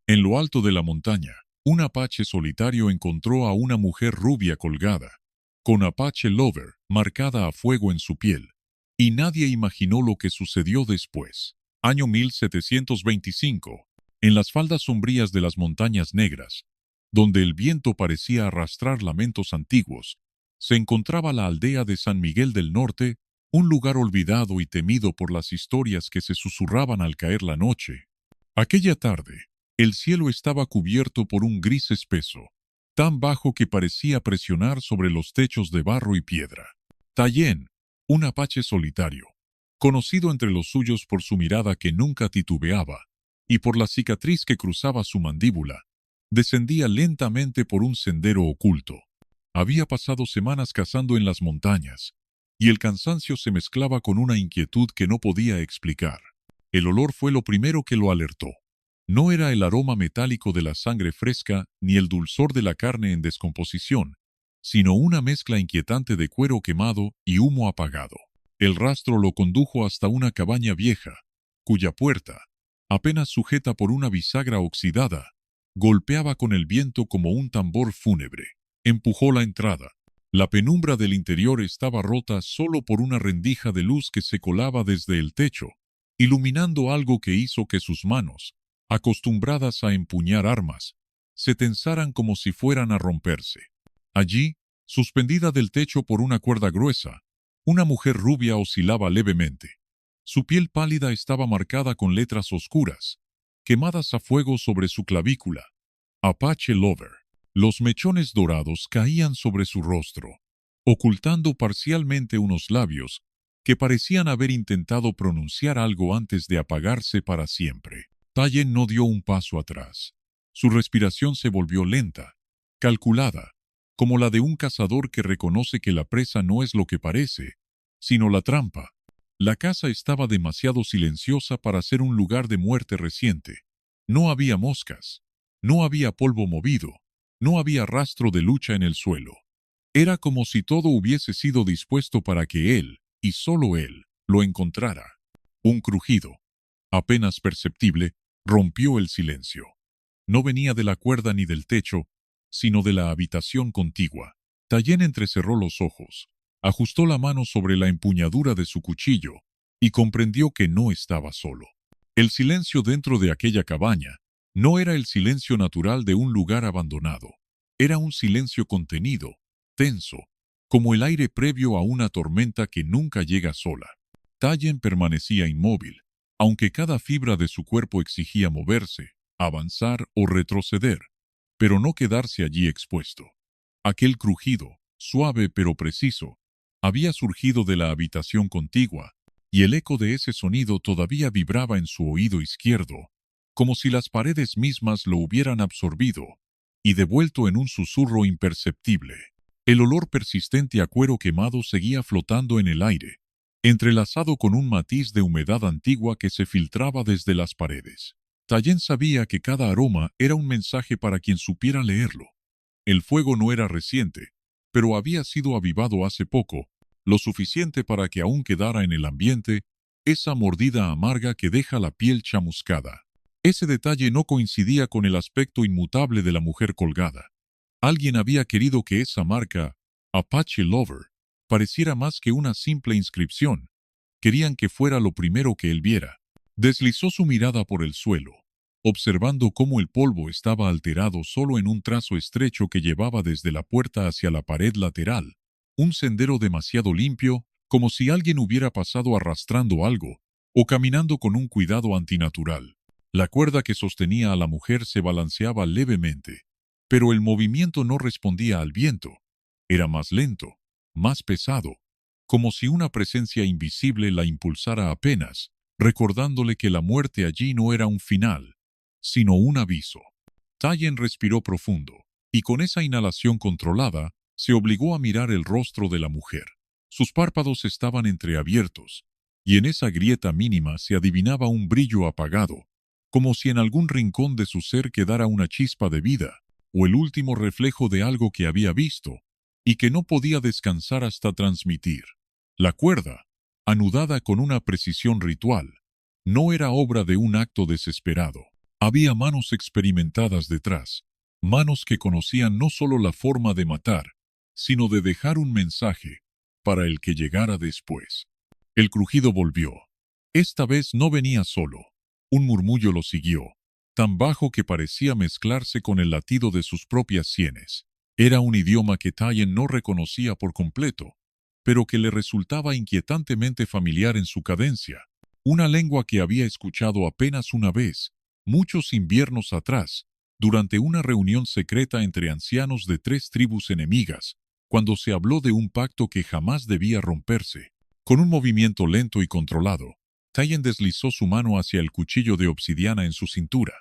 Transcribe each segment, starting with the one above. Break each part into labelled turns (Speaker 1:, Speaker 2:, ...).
Speaker 1: En lo alto de la montaña, un apache solitario encontró a una mujer rubia colgada, con Apache Lover marcada a fuego en su piel, y nadie imaginó lo que sucedió después. Año 1725, en las faldas sombrías de las montañas negras, donde el viento parecía arrastrar lamentos antiguos, se encontraba la aldea de San Miguel del Norte, un lugar olvidado y temido por las historias que se susurraban al caer la noche. Aquella tarde, el cielo estaba cubierto por un gris espeso, tan bajo que parecía presionar sobre los techos de barro y piedra. Tayen, un apache solitario, conocido entre los suyos por su mirada que nunca titubeaba, y por la cicatriz que cruzaba su mandíbula, descendía lentamente por un sendero oculto. Había pasado semanas cazando en las montañas, y el cansancio se mezclaba con una inquietud que no podía explicar. El olor fue lo primero que lo alertó. No era el aroma metálico de la sangre fresca ni el dulzor de la carne en descomposición, sino una mezcla inquietante de cuero quemado y humo apagado. El rastro lo condujo hasta una cabaña vieja, cuya puerta, apenas sujeta por una bisagra oxidada, golpeaba con el viento como un tambor fúnebre. Empujó la entrada. La penumbra del interior estaba rota solo por una rendija de luz que se colaba desde el techo, iluminando algo que hizo que sus manos, acostumbradas a empuñar armas, se tensaran como si fueran a romperse. Allí, suspendida del techo por una cuerda gruesa, una mujer rubia oscilaba levemente. Su piel pálida estaba marcada con letras oscuras, quemadas a fuego sobre su clavícula. Apache Lover. Los mechones dorados caían sobre su rostro, ocultando parcialmente unos labios que parecían haber intentado pronunciar algo antes de apagarse para siempre. Tayen no dio un paso atrás. Su respiración se volvió lenta, calculada, como la de un cazador que reconoce que la presa no es lo que parece, sino la trampa. La casa estaba demasiado silenciosa para ser un lugar de muerte reciente. No había moscas, no había polvo movido, no había rastro de lucha en el suelo. Era como si todo hubiese sido dispuesto para que él, y solo él, lo encontrara. Un crujido, apenas perceptible, rompió el silencio. No venía de la cuerda ni del techo, sino de la habitación contigua. Tayen entrecerró los ojos, ajustó la mano sobre la empuñadura de su cuchillo y comprendió que no estaba solo. El silencio dentro de aquella cabaña no era el silencio natural de un lugar abandonado. Era un silencio contenido, tenso, como el aire previo a una tormenta que nunca llega sola. Tayen permanecía inmóvil, aunque cada fibra de su cuerpo exigía moverse, avanzar o retroceder, pero no quedarse allí expuesto. Aquel crujido, suave pero preciso, había surgido de la habitación contigua, y el eco de ese sonido todavía vibraba en su oído izquierdo, como si las paredes mismas lo hubieran absorbido y devuelto en un susurro imperceptible. El olor persistente a cuero quemado seguía flotando en el aire, entrelazado con un matiz de humedad antigua que se filtraba desde las paredes. Tayen sabía que cada aroma era un mensaje para quien supiera leerlo. El fuego no era reciente, pero había sido avivado hace poco, lo suficiente para que aún quedara en el ambiente esa mordida amarga que deja la piel chamuscada. Ese detalle no coincidía con el aspecto inmutable de la mujer colgada. Alguien había querido que esa marca, Apache Lover, pareciera más que una simple inscripción. Querían que fuera lo primero que él viera. Deslizó su mirada por el suelo, observando cómo el polvo estaba alterado solo en un trazo estrecho que llevaba desde la puerta hacia la pared lateral, un sendero demasiado limpio, como si alguien hubiera pasado arrastrando algo, o caminando con un cuidado antinatural. La cuerda que sostenía a la mujer se balanceaba levemente, pero el movimiento no respondía al viento. Era más lento, más pesado, como si una presencia invisible la impulsara apenas, recordándole que la muerte allí no era un final, sino un aviso. Tayen respiró profundo, y con esa inhalación controlada, se obligó a mirar el rostro de la mujer. Sus párpados estaban entreabiertos, y en esa grieta mínima se adivinaba un brillo apagado, como si en algún rincón de su ser quedara una chispa de vida, o el último reflejo de algo que había visto, y que no podía descansar hasta transmitir. La cuerda, anudada con una precisión ritual, no era obra de un acto desesperado. Había manos experimentadas detrás, manos que conocían no solo la forma de matar, sino de dejar un mensaje para el que llegara después. El crujido volvió. Esta vez no venía solo. Un murmullo lo siguió, tan bajo que parecía mezclarse con el latido de sus propias sienes. Era un idioma que Tyen no reconocía por completo, pero que le resultaba inquietantemente familiar en su cadencia. Una lengua que había escuchado apenas una vez, muchos inviernos atrás, durante una reunión secreta entre ancianos de 3 tribus enemigas, cuando se habló de un pacto que jamás debía romperse. Con un movimiento lento y controlado, Tyen deslizó su mano hacia el cuchillo de obsidiana en su cintura,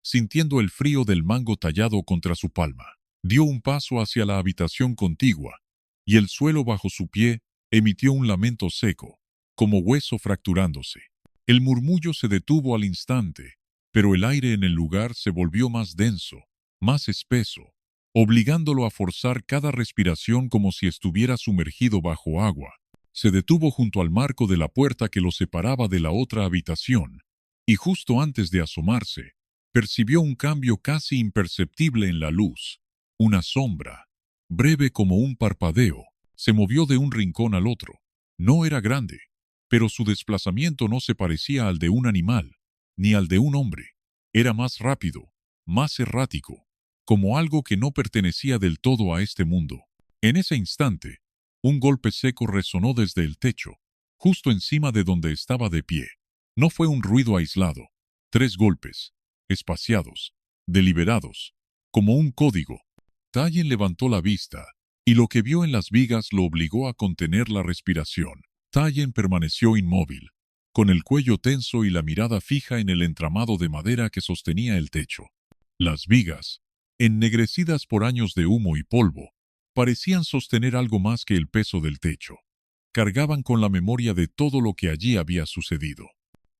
Speaker 1: sintiendo el frío del mango tallado contra su palma. Dio un paso hacia la habitación contigua, y el suelo bajo su pie emitió un lamento seco, como hueso fracturándose. El murmullo se detuvo al instante, pero el aire en el lugar se volvió más denso, más espeso, obligándolo a forzar cada respiración como si estuviera sumergido bajo agua. Se detuvo junto al marco de la puerta que lo separaba de la otra habitación, y justo antes de asomarse, percibió un cambio casi imperceptible en la luz. Una sombra, breve como un parpadeo, se movió de un rincón al otro. No era grande, pero su desplazamiento no se parecía al de un animal, ni al de un hombre. Era más rápido, más errático, como algo que no pertenecía del todo a este mundo. En ese instante, un golpe seco resonó desde el techo, justo encima de donde estaba de pie. No fue un ruido aislado. 3 golpes, espaciados, deliberados, como un código. Tyen levantó la vista, y lo que vio en las vigas lo obligó a contener la respiración. Tyen permaneció inmóvil, con el cuello tenso y la mirada fija en el entramado de madera que sostenía el techo. Las vigas, ennegrecidas por años de humo y polvo, parecían sostener algo más que el peso del techo. Cargaban con la memoria de todo lo que allí había sucedido.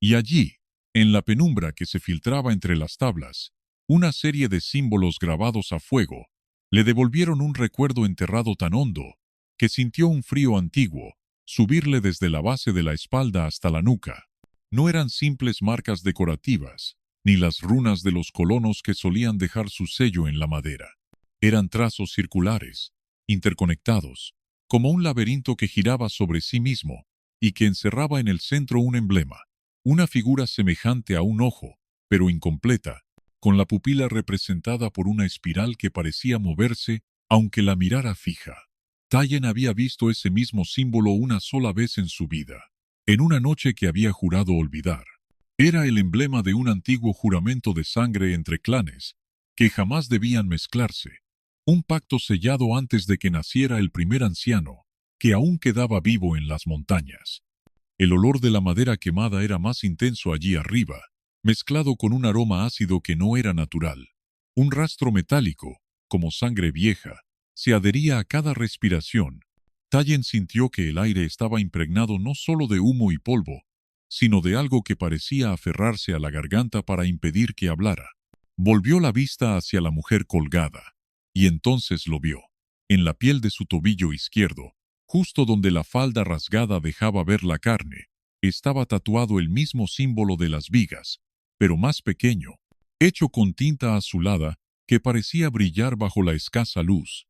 Speaker 1: Y allí, en la penumbra que se filtraba entre las tablas, una serie de símbolos grabados a fuego le devolvieron un recuerdo enterrado tan hondo que sintió un frío antiguo subirle desde la base de la espalda hasta la nuca. No eran simples marcas decorativas, ni las runas de los colonos que solían dejar su sello en la madera. Eran trazos circulares, interconectados, como un laberinto que giraba sobre sí mismo y que encerraba en el centro un emblema, una figura semejante a un ojo, pero incompleta, con la pupila representada por una espiral que parecía moverse aunque la mirara fija. Tyen había visto ese mismo símbolo una sola vez en su vida, en una noche que había jurado olvidar. Era el emblema de un antiguo juramento de sangre entre clanes, que jamás debían mezclarse. Un pacto sellado antes de que naciera el primer anciano, que aún quedaba vivo en las montañas. El olor de la madera quemada era más intenso allí arriba, mezclado con un aroma ácido que no era natural. Un rastro metálico, como sangre vieja, se adhería a cada respiración. Tyen sintió que el aire estaba impregnado no solo de humo y polvo, sino de algo que parecía aferrarse a la garganta para impedir que hablara. Volvió la vista hacia la mujer colgada, y entonces lo vio. En la piel de su tobillo izquierdo, justo donde la falda rasgada dejaba ver la carne, estaba tatuado el mismo símbolo de las vigas, pero más pequeño, hecho con tinta azulada que parecía brillar bajo la escasa luz.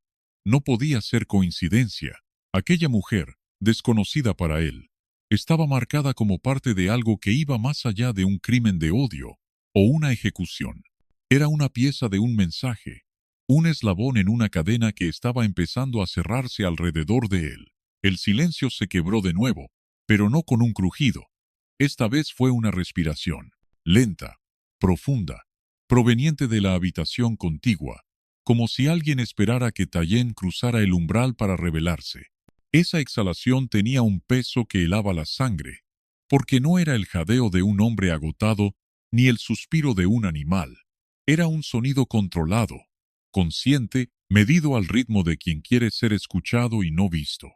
Speaker 1: No podía ser coincidencia. Aquella mujer, desconocida para él, estaba marcada como parte de algo que iba más allá de un crimen de odio o una ejecución. Era una pieza de un mensaje, un eslabón en una cadena que estaba empezando a cerrarse alrededor de él. El silencio se quebró de nuevo, pero no con un crujido. Esta vez fue una respiración, lenta, profunda, proveniente de la habitación contigua, como si alguien esperara que Tyen cruzara el umbral para revelarse. Esa exhalación tenía un peso que helaba la sangre, porque no era el jadeo de un hombre agotado ni el suspiro de un animal. Era un sonido controlado, consciente, medido al ritmo de quien quiere ser escuchado y no visto.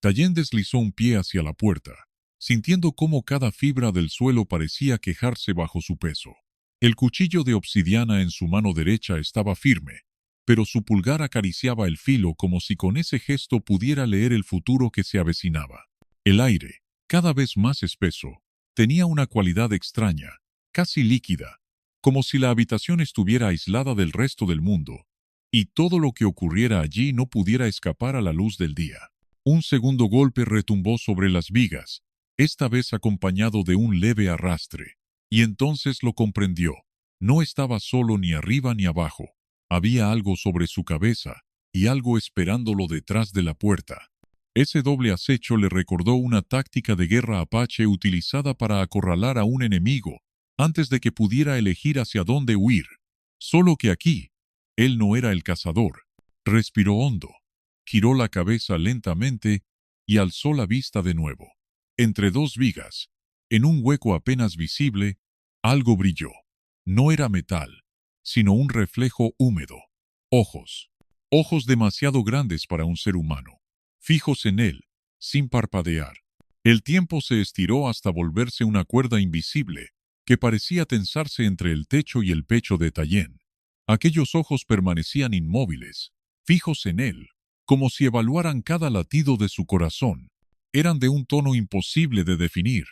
Speaker 1: Tyen deslizó un pie hacia la puerta, sintiendo cómo cada fibra del suelo parecía quejarse bajo su peso. El cuchillo de obsidiana en su mano derecha estaba firme, pero su pulgar acariciaba el filo como si con ese gesto pudiera leer el futuro que se avecinaba. El aire, cada vez más espeso, tenía una cualidad extraña, casi líquida, como si la habitación estuviera aislada del resto del mundo, y todo lo que ocurriera allí no pudiera escapar a la luz del día. Un segundo golpe retumbó sobre las vigas, esta vez acompañado de un leve arrastre, y entonces lo comprendió. No estaba solo ni arriba ni abajo. Había algo sobre su cabeza, y algo esperándolo detrás de la puerta. Ese doble acecho le recordó una táctica de guerra apache utilizada para acorralar a un enemigo antes de que pudiera elegir hacia dónde huir. Solo que aquí, él no era el cazador. Respiró hondo, giró la cabeza lentamente y alzó la vista de nuevo. Entre dos vigas, en un hueco apenas visible, algo brilló. No era metal, sino un reflejo húmedo. Ojos. Ojos demasiado grandes para un ser humano, fijos en él, sin parpadear. El tiempo se estiró hasta volverse una cuerda invisible que parecía tensarse entre el techo y el pecho de Tallien. Aquellos ojos permanecían inmóviles, fijos en él, como si evaluaran cada latido de su corazón. Eran de un tono imposible de definir,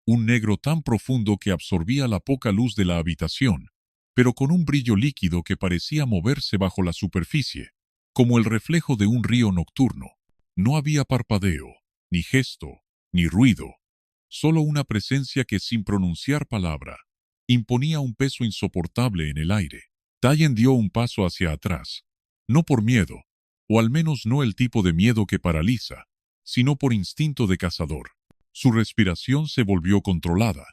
Speaker 1: un negro tan profundo que absorbía la poca luz de la habitación, pero con un brillo líquido que parecía moverse bajo la superficie, como el reflejo de un río nocturno. No había parpadeo, ni gesto, ni ruido, solo una presencia que, sin pronunciar palabra, imponía un peso insoportable en el aire. Tallien dio un paso hacia atrás, no por miedo, o al menos no el tipo de miedo que paraliza, sino por instinto de cazador. Su respiración se volvió controlada,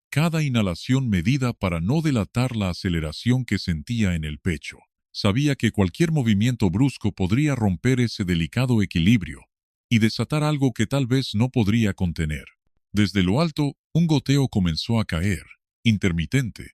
Speaker 1: cada inhalación medida para no delatar la aceleración que sentía en el pecho. Sabía que cualquier movimiento brusco podría romper ese delicado equilibrio y desatar algo que tal vez no podría contener. Desde lo alto, un goteo comenzó a caer, intermitente,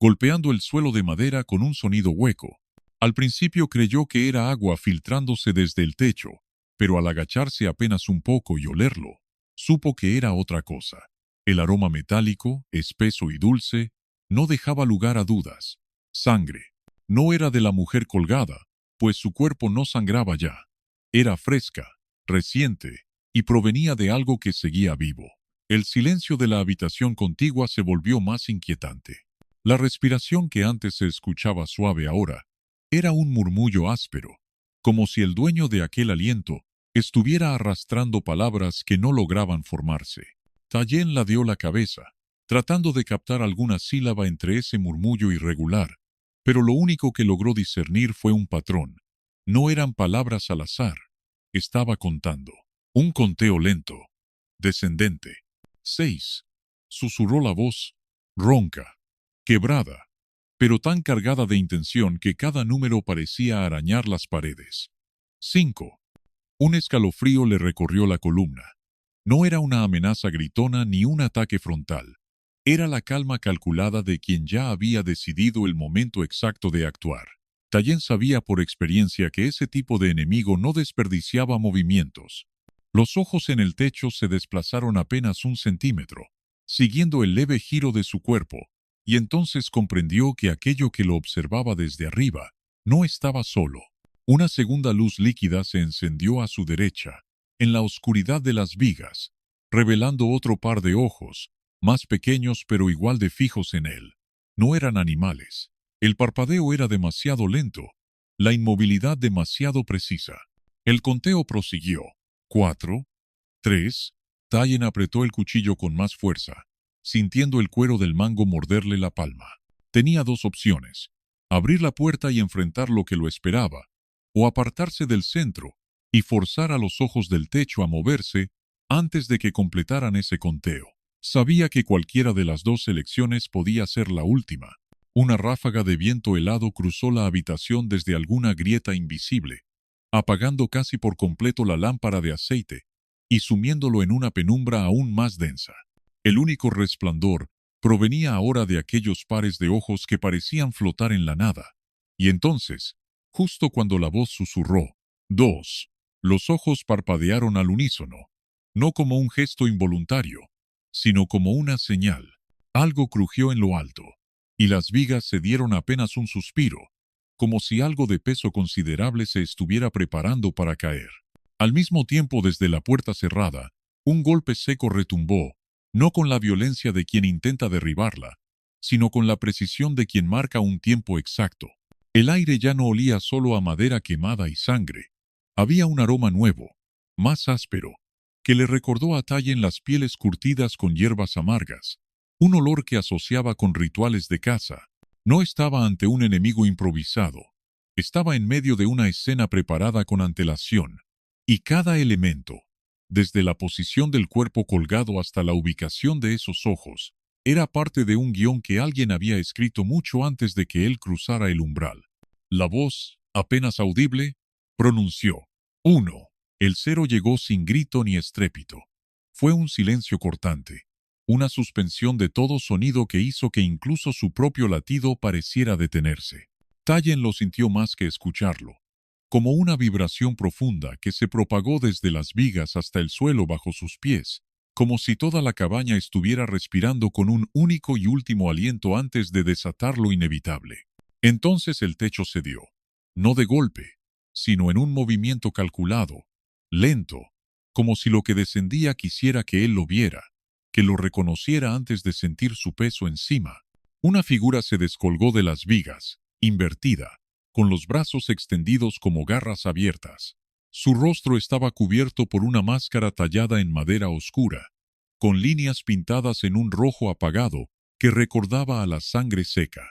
Speaker 1: golpeando el suelo de madera con un sonido hueco. Al principio creyó que era agua filtrándose desde el techo, pero al agacharse apenas un poco y olerlo, supo que era otra cosa. El aroma metálico, espeso y dulce, no dejaba lugar a dudas. Sangre. No era de la mujer colgada, pues su cuerpo no sangraba ya. Era fresca, reciente, y provenía de algo que seguía vivo. El silencio de la habitación contigua se volvió más inquietante. La respiración que antes se escuchaba suave ahora era un murmullo áspero, como si el dueño de aquel aliento estuviera arrastrando palabras que no lograban formarse. Tallien ladeó la cabeza, tratando de captar alguna sílaba entre ese murmullo irregular, pero lo único que logró discernir fue un patrón. No eran palabras al azar. Estaba contando. Un conteo lento, descendente. 6. Susurró la voz, ronca, quebrada, pero tan cargada de intención que cada número parecía arañar las paredes. 5. Un escalofrío le recorrió la columna. No era una amenaza gritona ni un ataque frontal. Era la calma calculada de quien ya había decidido el momento exacto de actuar. Tallien sabía por experiencia que ese tipo de enemigo no desperdiciaba movimientos. Los ojos en el techo se desplazaron apenas 1 centímetro, siguiendo el leve giro de su cuerpo, y entonces comprendió que aquello que lo observaba desde arriba no estaba solo. Una segunda luz líquida se encendió a su derecha, en la oscuridad de las vigas, revelando otro par de ojos, más pequeños pero igual de fijos en él. No eran animales. El parpadeo era demasiado lento, la inmovilidad demasiado precisa. El conteo prosiguió. 4, 3. Tallien apretó el cuchillo con más fuerza, sintiendo el cuero del mango morderle la palma. Tenía dos opciones: abrir la puerta y enfrentar lo que lo esperaba, o apartarse del centro y forzar a los ojos del techo a moverse antes de que completaran ese conteo. Sabía que cualquiera de las dos elecciones podía ser la última. Una ráfaga de viento helado cruzó la habitación desde alguna grieta invisible, apagando casi por completo la lámpara de aceite y sumiéndolo en una penumbra aún más densa. El único resplandor provenía ahora de aquellos pares de ojos que parecían flotar en la nada. Y entonces, justo cuando la voz susurró, 2, los ojos parpadearon al unísono, no como un gesto involuntario, sino como una señal. Algo crujió en lo alto, y las vigas se dieron apenas un suspiro, como si algo de peso considerable se estuviera preparando para caer. Al mismo tiempo, desde la puerta cerrada, un golpe seco retumbó, no con la violencia de quien intenta derribarla, sino con la precisión de quien marca un tiempo exacto. El aire ya no olía solo a madera quemada y sangre. Había un aroma nuevo, más áspero, que le recordó a Tallien las pieles curtidas con hierbas amargas, un olor que asociaba con rituales de caza. No estaba ante un enemigo improvisado, estaba en medio de una escena preparada con antelación, y cada elemento, desde la posición del cuerpo colgado hasta la ubicación de esos ojos, era parte de un guión que alguien había escrito mucho antes de que él cruzara el umbral. La voz, apenas audible, pronunció: 1. El 0 llegó sin grito ni estrépito. Fue un silencio cortante, una suspensión de todo sonido que hizo que incluso su propio latido pareciera detenerse. Tallien lo sintió más que escucharlo, como una vibración profunda que se propagó desde las vigas hasta el suelo bajo sus pies, como si toda la cabaña estuviera respirando con un único y último aliento antes de desatar lo inevitable. Entonces el techo cedió, no de golpe, sino en un movimiento calculado, lento, como si lo que descendía quisiera que él lo viera, que lo reconociera antes de sentir su peso encima. Una figura se descolgó de las vigas, invertida, con los brazos extendidos como garras abiertas. Su rostro estaba cubierto por una máscara tallada en madera oscura, con líneas pintadas en un rojo apagado que recordaba a la sangre seca.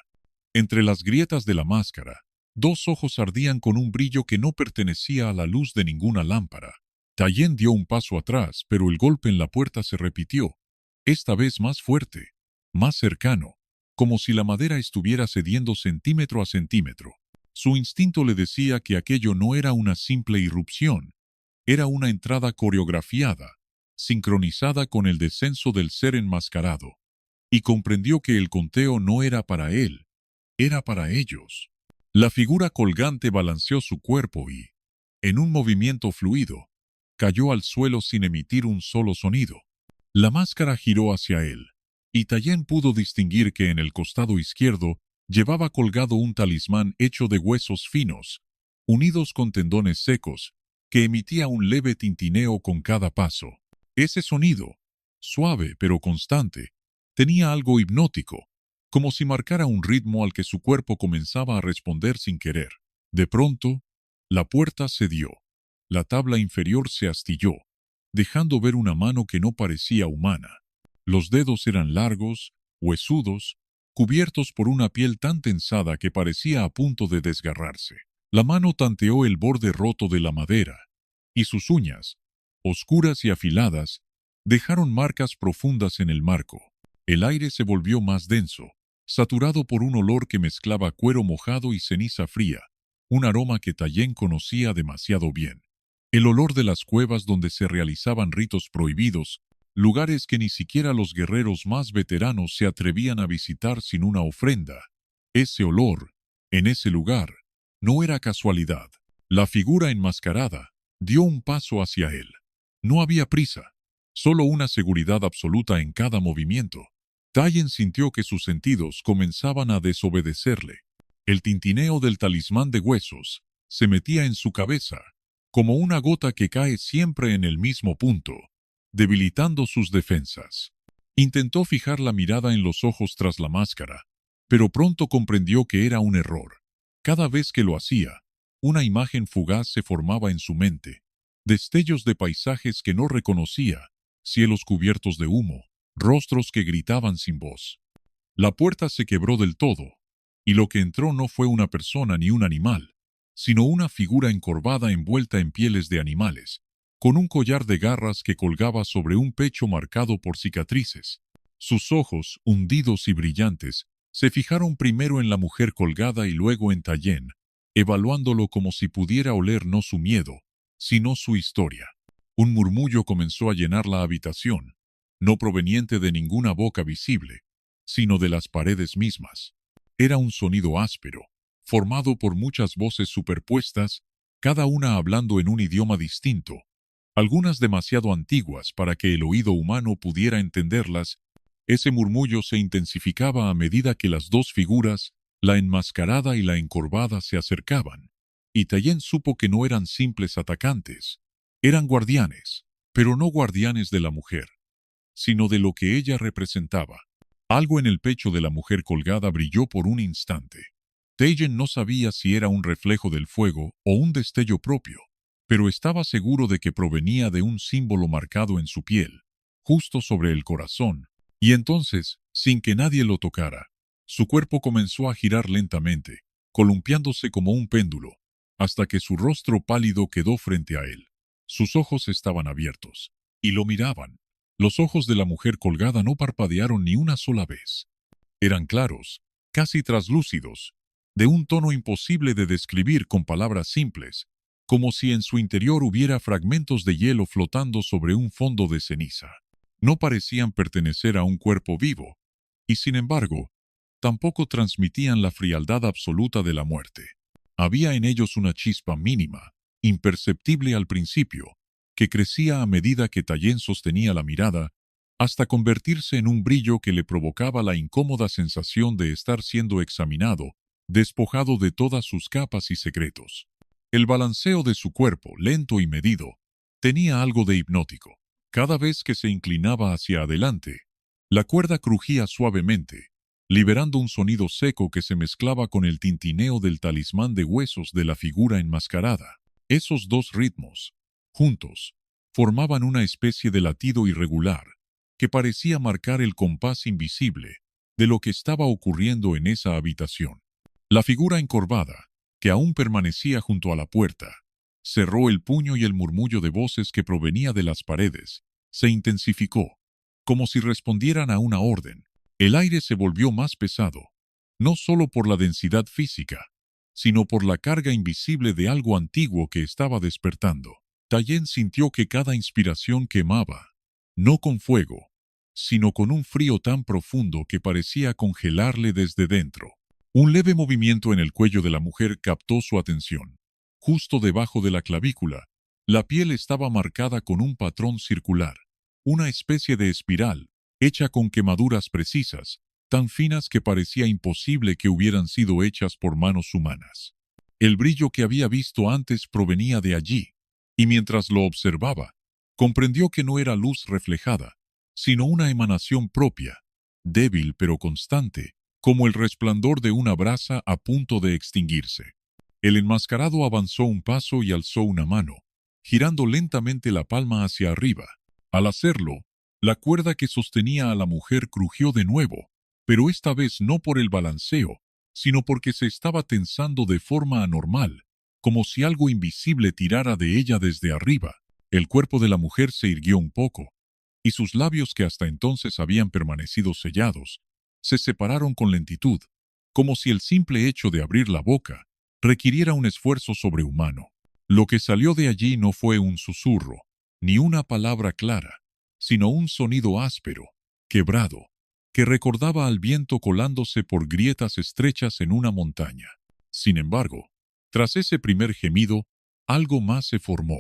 Speaker 1: Entre las grietas de la máscara, dos ojos ardían con un brillo que no pertenecía a la luz de ninguna lámpara. Tallien dio un paso atrás, pero el golpe en la puerta se repitió, esta vez más fuerte, más cercano, como si la madera estuviera cediendo centímetro a centímetro. Su instinto le decía que aquello no era una simple irrupción, era una entrada coreografiada, sincronizada con el descenso del ser enmascarado, y comprendió que el conteo no era para él, era para ellos. La figura colgante balanceó su cuerpo y, en un movimiento fluido, cayó al suelo sin emitir un solo sonido. La máscara giró hacia él, y Tallien pudo distinguir que en el costado izquierdo llevaba colgado un talismán hecho de huesos finos, unidos con tendones secos, que emitía un leve tintineo con cada paso. Ese sonido, suave pero constante, tenía algo hipnótico, como si marcara un ritmo al que su cuerpo comenzaba a responder sin querer. De pronto, la puerta cedió. La tabla inferior se astilló, dejando ver una mano que no parecía humana. Los dedos eran largos, huesudos, cubiertos por una piel tan tensada que parecía a punto de desgarrarse. La mano tanteó el borde roto de la madera, y sus uñas, oscuras y afiladas, dejaron marcas profundas en el marco. El aire se volvió más denso, saturado por un olor que mezclaba cuero mojado y ceniza fría, un aroma que Tallien conocía demasiado bien. El olor de las cuevas donde se realizaban ritos prohibidos, lugares que ni siquiera los guerreros más veteranos se atrevían a visitar sin una ofrenda. Ese olor, en ese lugar, no era casualidad. La figura enmascarada dio un paso hacia él. No había prisa, solo una seguridad absoluta en cada movimiento. Tallien sintió que sus sentidos comenzaban a desobedecerle. El tintineo del talismán de huesos se metía en su cabeza, como una gota que cae siempre en el mismo punto, debilitando sus defensas. Intentó fijar la mirada en los ojos tras la máscara, pero pronto comprendió que era un error. Cada vez que lo hacía, una imagen fugaz se formaba en su mente, destellos de paisajes que no reconocía, cielos cubiertos de humo, rostros que gritaban sin voz. La puerta se quebró del todo, y lo que entró no fue una persona ni un animal, sino una figura encorvada envuelta en pieles de animales, con un collar de garras que colgaba sobre un pecho marcado por cicatrices. Sus ojos, hundidos y brillantes, se fijaron primero en la mujer colgada y luego en Tallien, evaluándolo como si pudiera oler no su miedo, sino su historia. Un murmullo comenzó a llenar la habitación, no proveniente de ninguna boca visible, sino de las paredes mismas. Era un sonido áspero, formado por muchas voces superpuestas, cada una hablando en un idioma distinto, algunas demasiado antiguas para que el oído humano pudiera entenderlas. Ese murmullo se intensificaba a medida que las dos figuras, la enmascarada y la encorvada, se acercaban, y Tallien supo que no eran simples atacantes, eran guardianes, pero no guardianes de la mujer, sino de lo que ella representaba. Algo en el pecho de la mujer colgada brilló por un instante. Tayen no sabía si era un reflejo del fuego o un destello propio, pero estaba seguro de que provenía de un símbolo marcado en su piel, justo sobre el corazón, y entonces, sin que nadie lo tocara, su cuerpo comenzó a girar lentamente, columpiándose como un péndulo, hasta que su rostro pálido quedó frente a él. Sus ojos estaban abiertos, y lo miraban. Los ojos de la mujer colgada no parpadearon ni una sola vez. Eran claros, casi traslúcidos, de un tono imposible de describir con palabras simples, como si en su interior hubiera fragmentos de hielo flotando sobre un fondo de ceniza. No parecían pertenecer a un cuerpo vivo, y sin embargo, tampoco transmitían la frialdad absoluta de la muerte. Había en ellos una chispa mínima, imperceptible al principio, que crecía a medida que Tayen sostenía la mirada, hasta convertirse en un brillo que le provocaba la incómoda sensación de estar siendo examinado, despojado de todas sus capas y secretos. El balanceo de su cuerpo, lento y medido, tenía algo de hipnótico. Cada vez que se inclinaba hacia adelante, la cuerda crujía suavemente, liberando un sonido seco que se mezclaba con el tintineo del talismán de huesos de la figura enmascarada. Esos dos ritmos, juntos, formaban una especie de latido irregular, que parecía marcar el compás invisible de lo que estaba ocurriendo en esa habitación. La figura encorvada, que aún permanecía junto a la puerta, cerró el puño y el murmullo de voces que provenía de las paredes se intensificó, como si respondieran a una orden. El aire se volvió más pesado, no solo por la densidad física, sino por la carga invisible de algo antiguo que estaba despertando. Tayen sintió que cada inspiración quemaba, no con fuego, sino con un frío tan profundo que parecía congelarle desde dentro. Un leve movimiento en el cuello de la mujer captó su atención. Justo debajo de la clavícula, la piel estaba marcada con un patrón circular, una especie de espiral, hecha con quemaduras precisas, tan finas que parecía imposible que hubieran sido hechas por manos humanas. El brillo que había visto antes provenía de allí, y mientras lo observaba, comprendió que no era luz reflejada, sino una emanación propia, débil pero constante, como el resplandor de una brasa a punto de extinguirse. El enmascarado avanzó un paso y alzó una mano, girando lentamente la palma hacia arriba. Al hacerlo, la cuerda que sostenía a la mujer crujió de nuevo, pero esta vez no por el balanceo, sino porque se estaba tensando de forma anormal, como si algo invisible tirara de ella desde arriba. El cuerpo de la mujer se irguió un poco, y sus labios, que hasta entonces habían permanecido sellados, se separaron con lentitud, como si el simple hecho de abrir la boca requiriera un esfuerzo sobrehumano. Lo que salió de allí no fue un susurro, ni una palabra clara, sino un sonido áspero, quebrado, que recordaba al viento colándose por grietas estrechas en una montaña. Sin embargo, tras ese primer gemido, algo más se formó,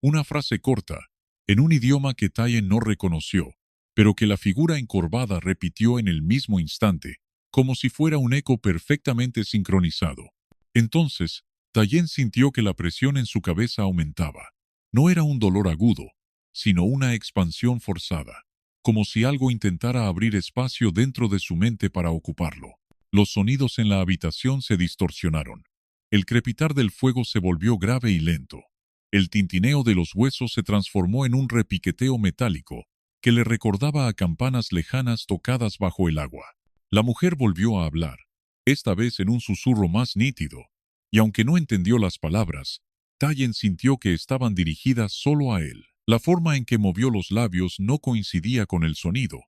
Speaker 1: una frase corta, en un idioma que Tayen no reconoció, pero que la figura encorvada repitió en el mismo instante, como si fuera un eco perfectamente sincronizado. Entonces, Tayen sintió que la presión en su cabeza aumentaba. No era un dolor agudo, sino una expansión forzada, como si algo intentara abrir espacio dentro de su mente para ocuparlo. Los sonidos en la habitación se distorsionaron. El crepitar del fuego se volvió grave y lento. El tintineo de los huesos se transformó en un repiqueteo metálico que le recordaba a campanas lejanas tocadas bajo el agua. La mujer volvió a hablar, esta vez en un susurro más nítido, y aunque no entendió las palabras, Tayen sintió que estaban dirigidas solo a él. La forma en que movió los labios no coincidía con el sonido,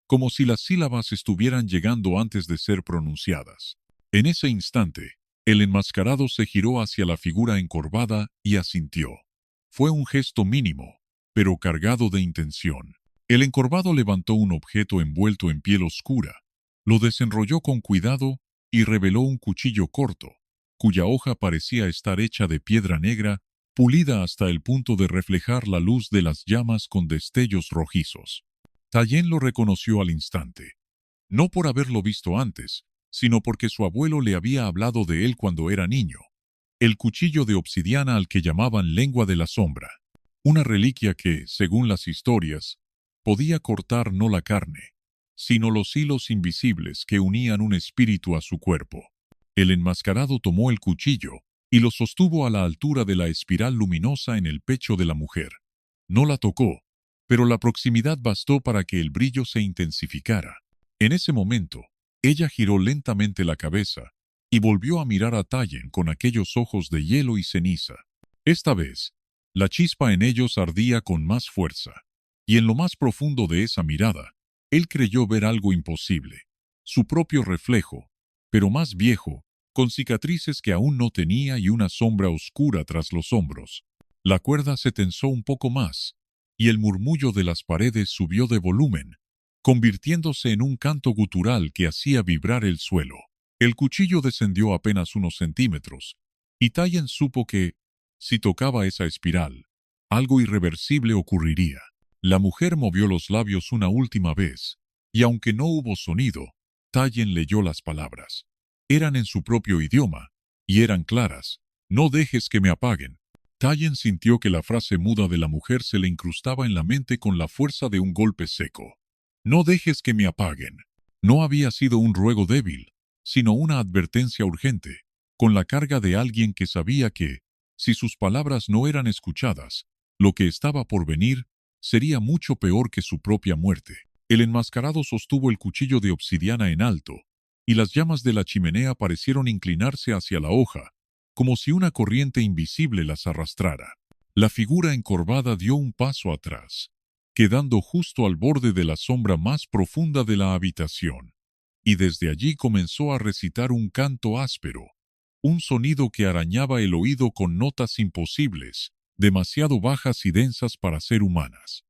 Speaker 1: como si las sílabas estuvieran llegando antes de ser pronunciadas. En ese instante, el enmascarado se giró hacia la figura encorvada y asintió. Fue un gesto mínimo, pero cargado de intención. El encorvado levantó un objeto envuelto en piel oscura, lo desenrolló con cuidado y reveló un cuchillo corto, cuya hoja parecía estar hecha de piedra negra, pulida hasta el punto de reflejar la luz de las llamas con destellos rojizos. Tayen lo reconoció al instante, no por haberlo visto antes, sino porque su abuelo le había hablado de él cuando era niño. El cuchillo de obsidiana al que llamaban lengua de la sombra, una reliquia que, según las historias, podía cortar no la carne, sino los hilos invisibles que unían un espíritu a su cuerpo. El enmascarado tomó el cuchillo y lo sostuvo a la altura de la espiral luminosa en el pecho de la mujer. No la tocó, pero la proximidad bastó para que el brillo se intensificara. En ese momento, ella giró lentamente la cabeza y volvió a mirar a Tallien con aquellos ojos de hielo y ceniza. Esta vez, la chispa en ellos ardía con más fuerza, y en lo más profundo de esa mirada, él creyó ver algo imposible, su propio reflejo, pero más viejo, con cicatrices que aún no tenía y una sombra oscura tras los hombros. La cuerda se tensó un poco más, y el murmullo de las paredes subió de volumen, convirtiéndose en un canto gutural que hacía vibrar el suelo. El cuchillo descendió apenas unos centímetros, y Tallien supo que, si tocaba esa espiral, algo irreversible ocurriría. La mujer movió los labios una última vez, y aunque no hubo sonido, Tallien leyó las palabras. Eran en su propio idioma, y eran claras. No dejes que me apaguen. Tallien sintió que la frase muda de la mujer se le incrustaba en la mente con la fuerza de un golpe seco. No dejes que me apaguen. No había sido un ruego débil, sino una advertencia urgente, con la carga de alguien que sabía que, si sus palabras no eran escuchadas, lo que estaba por venir sería mucho peor que su propia muerte. El enmascarado sostuvo el cuchillo de obsidiana en alto, y las llamas de la chimenea parecieron inclinarse hacia la hoja, como si una corriente invisible las arrastrara. La figura encorvada dio un paso atrás, quedando justo al borde de la sombra más profunda de la habitación, y desde allí comenzó a recitar un canto áspero, un sonido que arañaba el oído con notas imposibles, demasiado bajas y densas para ser humanas.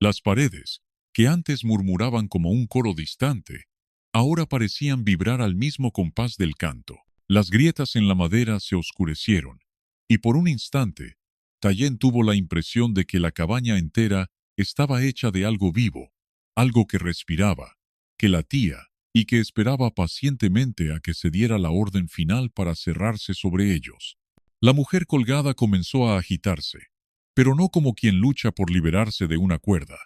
Speaker 1: Las paredes, que antes murmuraban como un coro distante, ahora parecían vibrar al mismo compás del canto. Las grietas en la madera se oscurecieron, y por un instante, Tallien tuvo la impresión de que la cabaña entera estaba hecha de algo vivo, algo que respiraba, que latía, y que esperaba pacientemente a que se diera la orden final para cerrarse sobre ellos. La mujer colgada comenzó a agitarse, pero no como quien lucha por liberarse de una cuerda.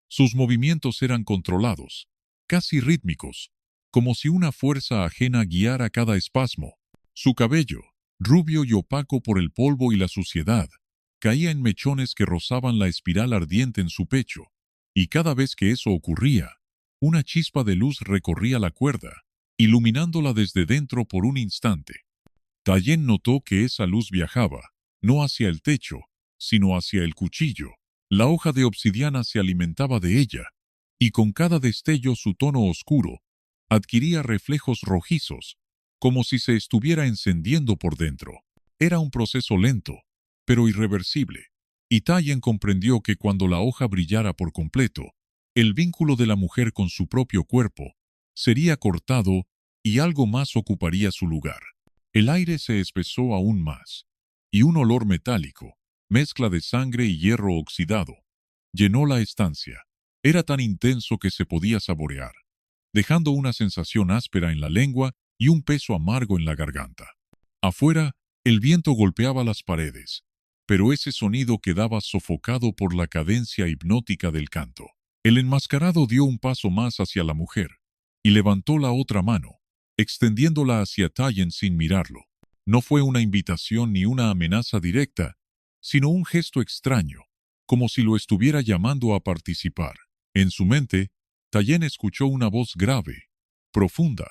Speaker 1: Sus movimientos eran controlados, casi rítmicos, como si una fuerza ajena guiara cada espasmo. Su cabello, rubio y opaco por el polvo y la suciedad, caía en mechones que rozaban la espiral ardiente en su pecho, y cada vez que eso ocurría, una chispa de luz recorría la cuerda, iluminándola desde dentro por un instante. Tallien notó que esa luz viajaba, no hacia el techo, sino hacia el cuchillo. La hoja de obsidiana se alimentaba de ella, y con cada destello su tono oscuro adquiría reflejos rojizos, como si se estuviera encendiendo por dentro. Era un proceso lento, pero irreversible, y Tallien comprendió que cuando la hoja brillara por completo, el vínculo de la mujer con su propio cuerpo sería cortado y algo más ocuparía su lugar. El aire se espesó aún más, y un olor metálico, mezcla de sangre y hierro oxidado, llenó la estancia. Era tan intenso que se podía saborear, dejando una sensación áspera en la lengua y un peso amargo en la garganta. Afuera, el viento golpeaba las paredes, pero ese sonido quedaba sofocado por la cadencia hipnótica del canto. El enmascarado dio un paso más hacia la mujer, y levantó la otra mano, extendiéndola hacia Tallien sin mirarlo. No fue una invitación ni una amenaza directa, sino un gesto extraño, como si lo estuviera llamando a participar. En su mente, Tallien escuchó una voz grave, profunda,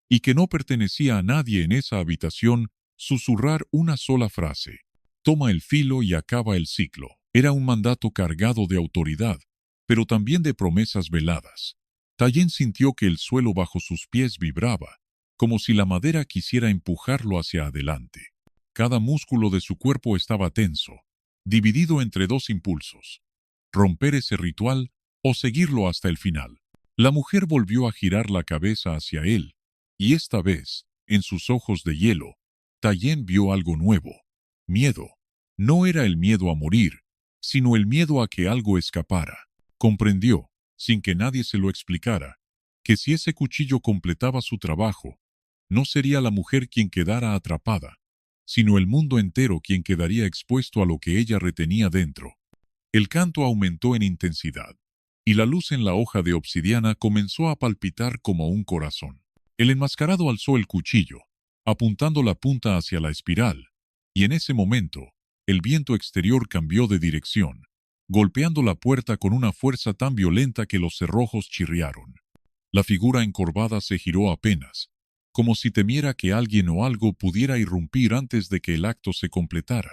Speaker 1: y que no pertenecía a nadie en esa habitación, susurrar una sola frase: toma el filo y acaba el ciclo. Era un mandato cargado de autoridad, pero también de promesas veladas. Tallien sintió que el suelo bajo sus pies vibraba, como si la madera quisiera empujarlo hacia adelante. Cada músculo de su cuerpo estaba tenso, dividido entre dos impulsos: romper ese ritual o seguirlo hasta el final. La mujer volvió a girar la cabeza hacia él, y esta vez, en sus ojos de hielo, Tallien vio algo nuevo: miedo. No era el miedo a morir, sino el miedo a que algo escapara. Comprendió, sin que nadie se lo explicara, que si ese cuchillo completaba su trabajo, no sería la mujer quien quedara atrapada, sino el mundo entero quien quedaría expuesto a lo que ella retenía dentro. El canto aumentó en intensidad, y la luz en la hoja de obsidiana comenzó a palpitar como un corazón. El enmascarado alzó el cuchillo, apuntando la punta hacia la espiral, y en ese momento, el viento exterior cambió de dirección, golpeando la puerta con una fuerza tan violenta que los cerrojos chirriaron. La figura encorvada se giró apenas, como si temiera que alguien o algo pudiera irrumpir antes de que el acto se completara.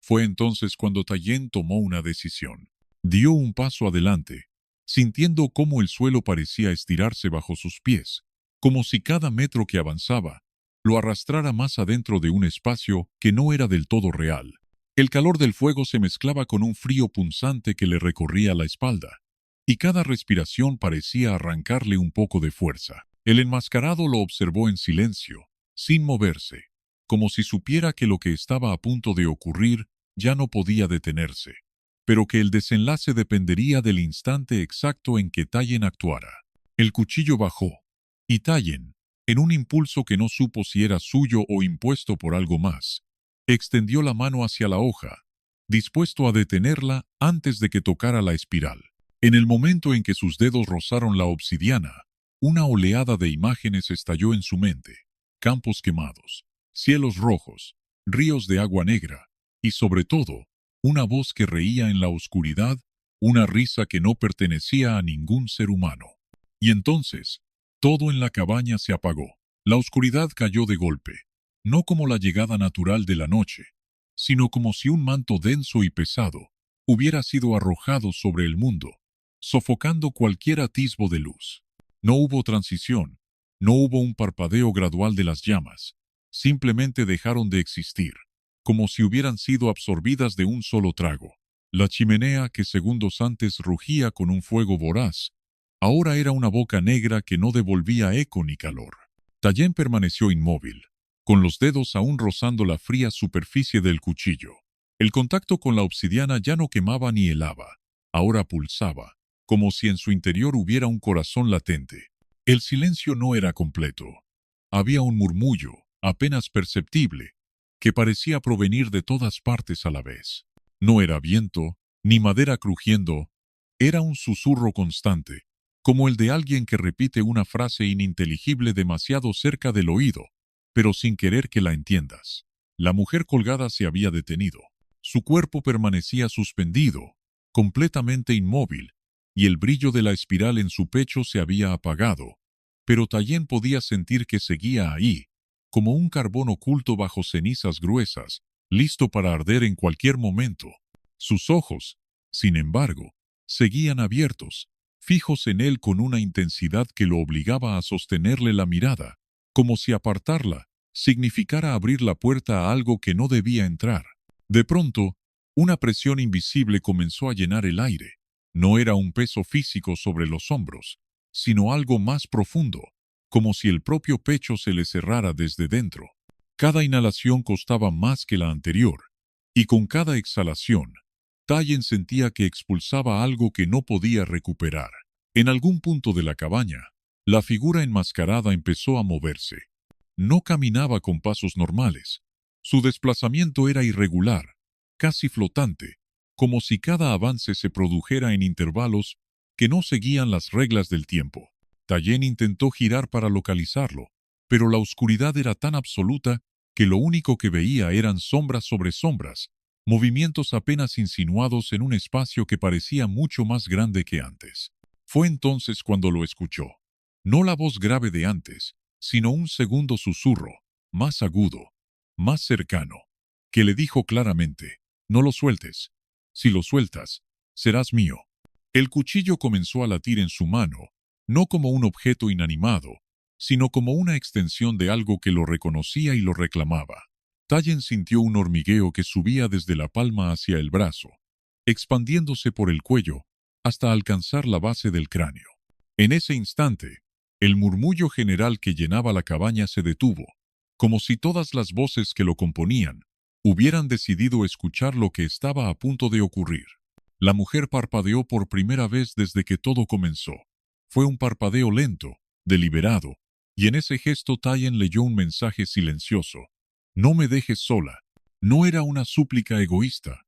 Speaker 1: Fue entonces cuando Tayen tomó una decisión. Dio un paso adelante, sintiendo cómo el suelo parecía estirarse bajo sus pies, como si cada metro que avanzaba lo arrastrara más adentro de un espacio que no era del todo real. El calor del fuego se mezclaba con un frío punzante que le recorría la espalda, y cada respiración parecía arrancarle un poco de fuerza. El enmascarado lo observó en silencio, sin moverse, como si supiera que lo que estaba a punto de ocurrir ya no podía detenerse, pero que el desenlace dependería del instante exacto en que Tayen actuara. El cuchillo bajó, y Tayen, en un impulso que no supo si era suyo o impuesto por algo más, extendió la mano hacia la hoja, dispuesto a detenerla antes de que tocara la espiral. En el momento en que sus dedos rozaron la obsidiana, una oleada de imágenes estalló en su mente: campos quemados, cielos rojos, ríos de agua negra, y sobre todo, una voz que reía en la oscuridad, una risa que no pertenecía a ningún ser humano. Y entonces, todo en la cabaña se apagó. La oscuridad cayó de golpe, no como la llegada natural de la noche, sino como si un manto denso y pesado hubiera sido arrojado sobre el mundo, sofocando cualquier atisbo de luz. No hubo transición, no hubo un parpadeo gradual de las llamas, simplemente dejaron de existir, como si hubieran sido absorbidas de un solo trago. La chimenea, que segundos antes rugía con un fuego voraz, ahora era una boca negra que no devolvía eco ni calor. Tayen permaneció inmóvil, con los dedos aún rozando la fría superficie del cuchillo. El contacto con la obsidiana ya no quemaba ni helaba, ahora pulsaba, como si en su interior hubiera un corazón latente. El silencio no era completo. Había un murmullo, apenas perceptible, que parecía provenir de todas partes a la vez. No era viento, ni madera crujiendo, era un susurro constante, como el de alguien que repite una frase ininteligible demasiado cerca del oído, pero sin querer que la entiendas. La mujer colgada se había detenido. Su cuerpo permanecía suspendido, completamente inmóvil, y el brillo de la espiral en su pecho se había apagado, pero Tayen podía sentir que seguía ahí, como un carbón oculto bajo cenizas gruesas, listo para arder en cualquier momento. Sus ojos, sin embargo, seguían abiertos, fijos en él con una intensidad que lo obligaba a sostenerle la mirada, como si apartarla significara abrir la puerta a algo que no debía entrar. De pronto, una presión invisible comenzó a llenar el aire. No era un peso físico sobre los hombros, sino algo más profundo, como si el propio pecho se le cerrara desde dentro. Cada inhalación costaba más que la anterior, y con cada exhalación, Tayen sentía que expulsaba algo que no podía recuperar. En algún punto de la cabaña, la figura enmascarada empezó a moverse. No caminaba con pasos normales. Su desplazamiento era irregular, casi flotante, como si cada avance se produjera en intervalos que no seguían las reglas del tiempo. Tayen intentó girar para localizarlo, pero la oscuridad era tan absoluta que lo único que veía eran sombras sobre sombras, movimientos apenas insinuados en un espacio que parecía mucho más grande que antes. Fue entonces cuando lo escuchó. No la voz grave de antes, sino un segundo susurro, más agudo, más cercano, que le dijo claramente: «No lo sueltes. Si lo sueltas, serás mío». El cuchillo comenzó a latir en su mano, no como un objeto inanimado, sino como una extensión de algo que lo reconocía y lo reclamaba. Tayen sintió un hormigueo que subía desde la palma hacia el brazo, expandiéndose por el cuello hasta alcanzar la base del cráneo. En ese instante, el murmullo general que llenaba la cabaña se detuvo, como si todas las voces que lo componían hubieran decidido escuchar lo que estaba a punto de ocurrir. La mujer parpadeó por primera vez desde que todo comenzó. Fue un parpadeo lento, deliberado, y en ese gesto Tayen leyó un mensaje silencioso: «No me dejes sola». No era una súplica egoísta,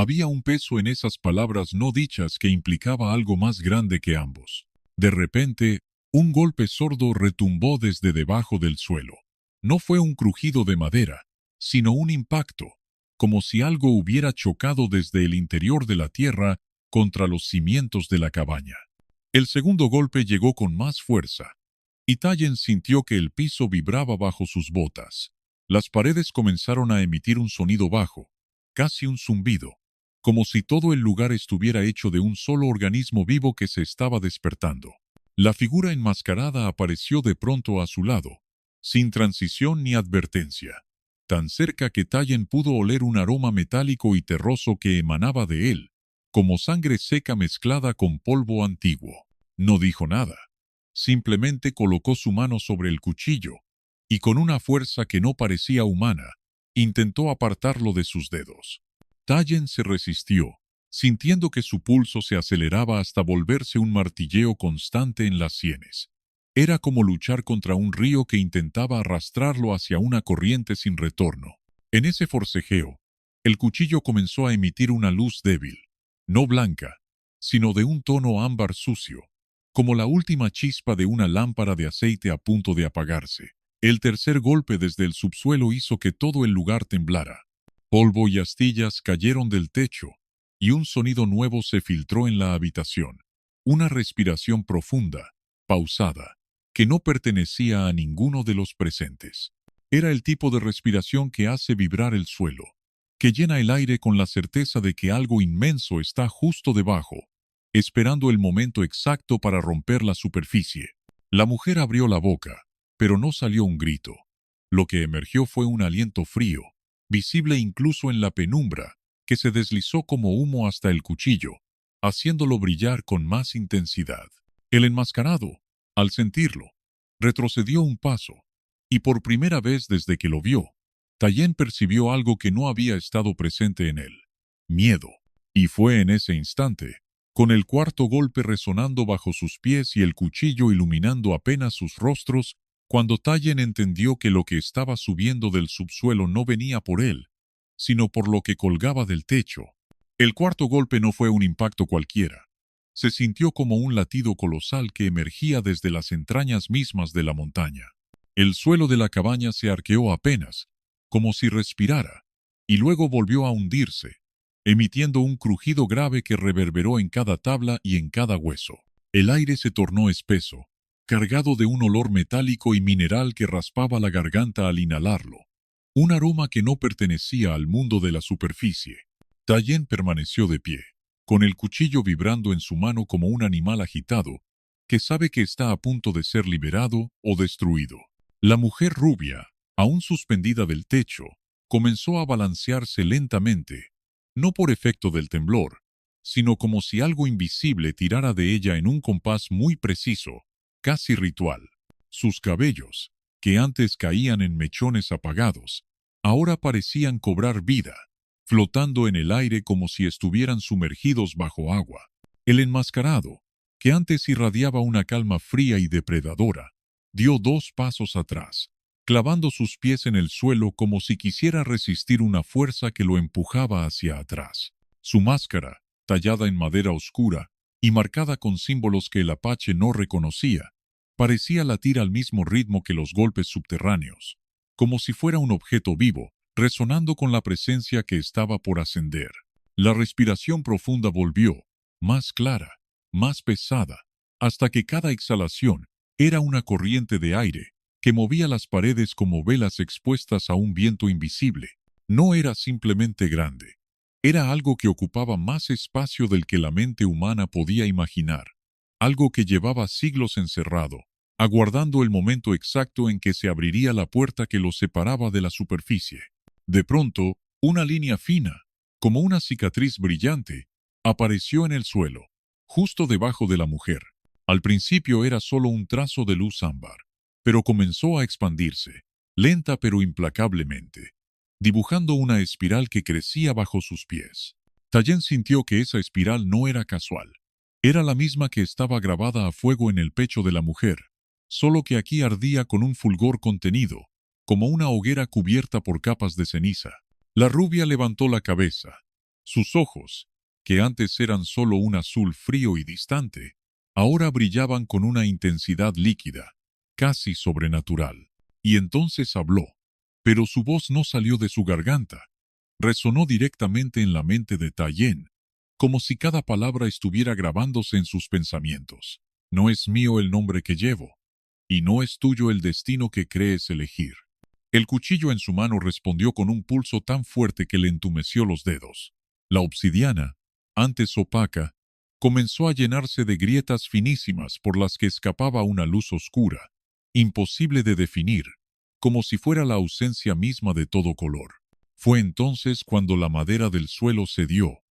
Speaker 1: Había un peso en esas palabras no dichas que implicaba algo más grande que ambos. De repente, un golpe sordo retumbó desde debajo del suelo. No fue un crujido de madera, sino un impacto, como si algo hubiera chocado desde el interior de la tierra contra los cimientos de la cabaña. El segundo golpe llegó con más fuerza, y Tallen sintió que el piso vibraba bajo sus botas. Las paredes comenzaron a emitir un sonido bajo, casi un zumbido, como si todo el lugar estuviera hecho de un solo organismo vivo que se estaba despertando. La figura enmascarada apareció de pronto a su lado, sin transición ni advertencia, tan cerca que Tallen pudo oler un aroma metálico y terroso que emanaba de él, como sangre seca mezclada con polvo antiguo. No dijo nada. Simplemente colocó su mano sobre el cuchillo, y con una fuerza que no parecía humana, intentó apartarlo de sus dedos. Tallen se resistió, sintiendo que su pulso se aceleraba hasta volverse un martilleo constante en las sienes. Era como luchar contra un río que intentaba arrastrarlo hacia una corriente sin retorno. En ese forcejeo, el cuchillo comenzó a emitir una luz débil, no blanca, sino de un tono ámbar sucio, como la última chispa de una lámpara de aceite a punto de apagarse. El tercer golpe desde el subsuelo hizo que todo el lugar temblara. Polvo y astillas cayeron del techo, y un sonido nuevo se filtró en la habitación. Una respiración profunda, pausada, que no pertenecía a ninguno de los presentes. Era el tipo de respiración que hace vibrar el suelo, que llena el aire con la certeza de que algo inmenso está justo debajo, esperando el momento exacto para romper la superficie. La mujer abrió la boca, pero no salió un grito. Lo que emergió fue un aliento frío, visible incluso en la penumbra, que se deslizó como humo hasta el cuchillo, haciéndolo brillar con más intensidad. El enmascarado, al sentirlo, retrocedió un paso, y por primera vez desde que lo vio, Tallen percibió algo que no había estado presente en él: miedo. Y fue en ese instante, con el cuarto golpe resonando bajo sus pies y el cuchillo iluminando apenas sus rostros, cuando Tallen entendió que lo que estaba subiendo del subsuelo no venía por él, sino por lo que colgaba del techo. El cuarto golpe no fue un impacto cualquiera. Se sintió como un latido colosal que emergía desde las entrañas mismas de la montaña. El suelo de la cabaña se arqueó apenas, como si respirara, y luego volvió a hundirse, emitiendo un crujido grave que reverberó en cada tabla y en cada hueso. El aire se tornó espeso, cargado de un olor metálico y mineral que raspaba la garganta al inhalarlo, un aroma que no pertenecía al mundo de la superficie. Tallen permaneció de pie, con el cuchillo vibrando en su mano como un animal agitado, que sabe que está a punto de ser liberado o destruido. La mujer rubia, aún suspendida del techo, comenzó a balancearse lentamente, no por efecto del temblor, sino como si algo invisible tirara de ella en un compás muy preciso, casi ritual. Sus cabellos, que antes caían en mechones apagados, ahora parecían cobrar vida, flotando en el aire como si estuvieran sumergidos bajo agua. El enmascarado, que antes irradiaba una calma fría y depredadora, dio 2 pasos atrás, clavando sus pies en el suelo como si quisiera resistir una fuerza que lo empujaba hacia atrás. Su máscara, tallada en madera oscura y marcada con símbolos que el apache no reconocía, parecía latir al mismo ritmo que los golpes subterráneos, como si fuera un objeto vivo, resonando con la presencia que estaba por ascender. La respiración profunda volvió, más clara, más pesada, hasta que cada exhalación era una corriente de aire que movía las paredes como velas expuestas a un viento invisible. No era simplemente grande. Era algo que ocupaba más espacio del que la mente humana podía imaginar. Algo que llevaba siglos encerrado, aguardando el momento exacto en que se abriría la puerta que lo separaba de la superficie. De pronto, una línea fina, como una cicatriz brillante, apareció en el suelo, justo debajo de la mujer. Al principio era solo un trazo de luz ámbar, pero comenzó a expandirse, lenta pero implacablemente, dibujando una espiral que crecía bajo sus pies. Tallen sintió que esa espiral no era casual. Era la misma que estaba grabada a fuego en el pecho de la mujer, solo que aquí ardía con un fulgor contenido, como una hoguera cubierta por capas de ceniza. La rubia levantó la cabeza. Sus ojos, que antes eran solo un azul frío y distante, ahora brillaban con una intensidad líquida, casi sobrenatural. Y entonces habló, pero su voz no salió de su garganta. Resonó directamente en la mente de Tayen, como si cada palabra estuviera grabándose en sus pensamientos. No es mío el nombre que llevo, y no es tuyo el destino que crees elegir. El cuchillo en su mano respondió con un pulso tan fuerte que le entumeció los dedos. La obsidiana, antes opaca, comenzó a llenarse de grietas finísimas por las que escapaba una luz oscura, imposible de definir, como si fuera la ausencia misma de todo color. Fue entonces cuando la madera del suelo cedió.